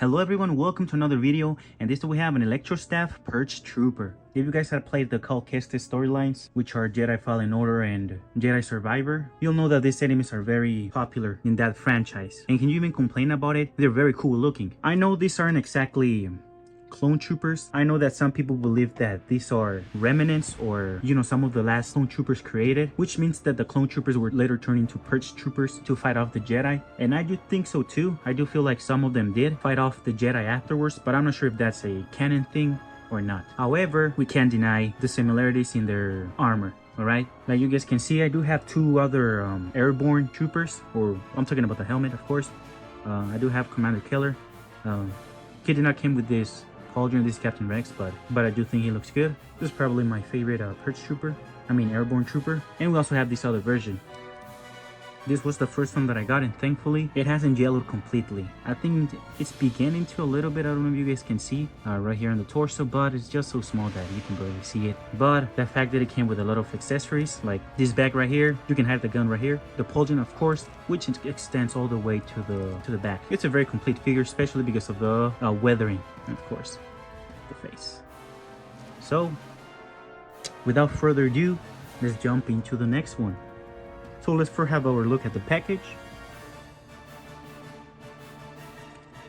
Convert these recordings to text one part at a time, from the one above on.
Hello everyone, welcome to another video, and this time we have an electrostaff Purge Trooper. If you guys have played the Cult Kestis storylines, which are Jedi Fallen Order and Jedi Survivor, you'll know that these enemies are very popular in that franchise. And can you even complain about it? They're very cool looking. I know these aren't exactly clone troopers. I know that some people believe that these are remnants or, you know, some of the last clone troopers created, which means that the clone troopers were later turned into Purge Troopers to fight off the Jedi. And I do think so too. I do feel like some of them did fight off the Jedi afterwards, but I'm not sure if that's a canon thing or not. However, we can't deny the similarities in their armor. Alright, like you guys can see, I do have two other airborne troopers, or I'm talking about the helmet, of course. I do have Commander Keller. He did not come with this Pauldron, this Captain Rex, but I do think he looks good. This is probably my favorite Purge Trooper. I mean airborne trooper. And we also have this other version. This was the first one that I got, and thankfully it hasn't yellowed completely. I think it's beginning to a little bit. I don't know if you guys can see right here on the torso, but it's just so small that you can barely see it. But the fact that it came with a lot of accessories, like this bag right here, you can have the gun right here, the Pauldron of course, which extends all the way to the back. It's a very complete figure, especially because of the weathering, and of course the face. So without further ado, let's jump into the next one. So let's first have our look at the package.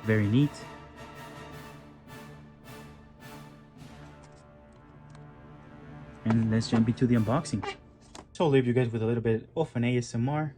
Very neat. And let's jump into the unboxing. So I'll leave you guys with a little bit of an ASMR.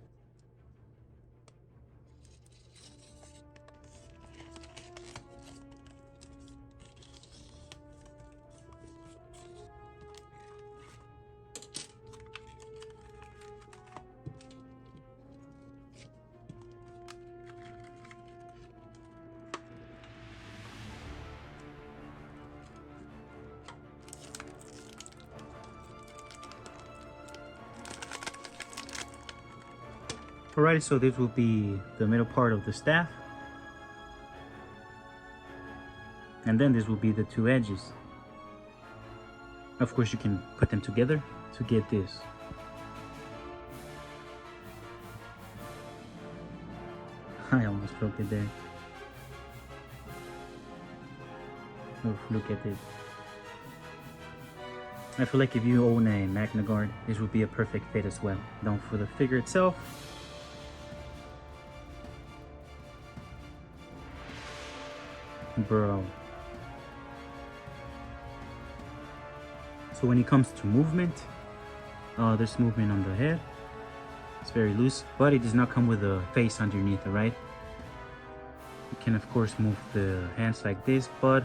Alright, so this will be the middle part of the staff. And then this will be the two edges. Of course, you can put them together to get this. I almost broke it there. Oh, look at this. I feel like if you own a Magna Guard, this would be a perfect fit as well. Now for the figure itself. Bro. So when it comes to movement, there's movement on the head. It's very loose, but it does not come with a face underneath, alright? You can of course move the hands like this, but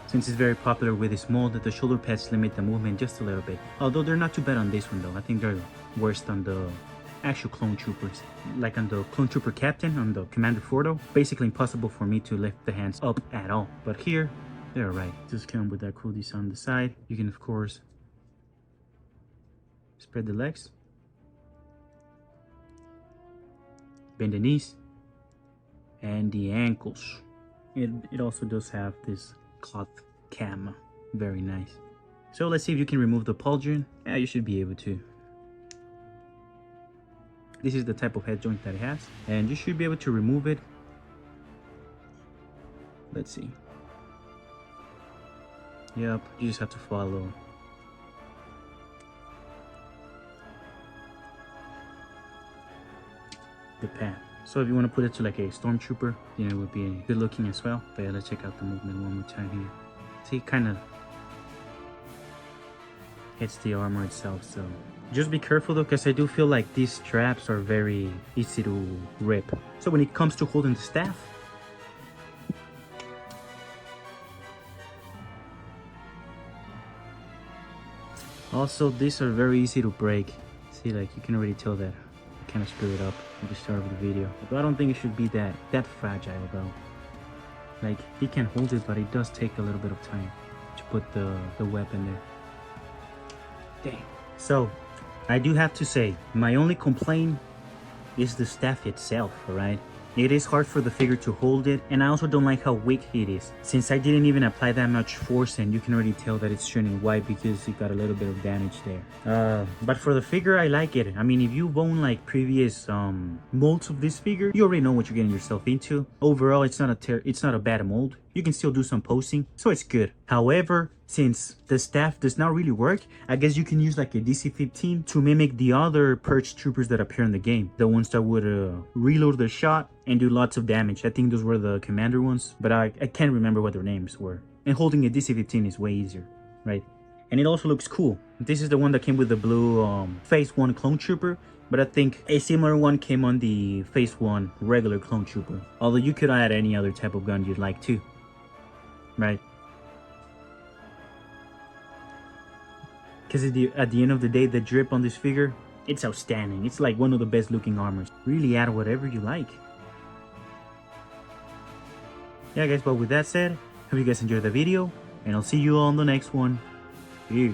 since it's very popular with this mold, the shoulder pads limit the movement just a little bit. Although they're not too bad on this one though. I think they're worse than the actual clone troopers. Like on the clone trooper captain, on the Commander Fordo, basically impossible for me to lift the hands up at all. But here, they're right. Just come with that cool design on the side. You can of course spread the legs, bend the knees, and the ankles. It also does have this cloth cam. Very nice. So let's see if you can remove the pauldron. Yeah, you should be able to. This is the type of head joint that it has, and you should be able to remove it. Let's see. Yep, you just have to follow the path. So if you want to put it to like a stormtrooper, you know, it would be good looking as well. But yeah, let's check out the movement one more time here. See, it kind of hits the armor itself, so just be careful though, because I do feel like these straps are very easy to rip. So when it comes to holding the staff, also these are very easy to break. See, like you can already tell that I kind of screwed it up at the start of the video. But I don't think it should be that fragile though. Like he can hold it, but it does take a little bit of time to put the weapon there. Dang. So I do have to say, my only complaint is the staff itself, alright? It is hard for the figure to hold it, and I also don't like how weak it is. Since I didn't even apply that much force, and you can already tell that it's turning white because it got a little bit of damage there. But for the figure, I like it. I mean, if you've owned like previous molds of this figure, you already know what you're getting yourself into. Overall, it's not a bad mold. You can still do some posing, so it's good. However, since the staff does not really work, I guess you can use like a DC-15 to mimic the other Purge Troopers that appear in the game. The ones that would reload the shot and do lots of damage. I think those were the commander ones, but I can't remember what their names were. And holding a DC-15 is way easier, right? And it also looks cool. This is the one that came with the blue Phase 1 Clone Trooper, but I think a similar one came on the Phase 1 regular Clone Trooper. Although you could add any other type of gun you'd like too, right? Because at the end of the day, the drip on this figure, it's outstanding. It's like one of the best looking armors. Really add whatever you like. Yeah guys, but with that said, hope you guys enjoyed the video, and I'll see you all on the next one. Peace.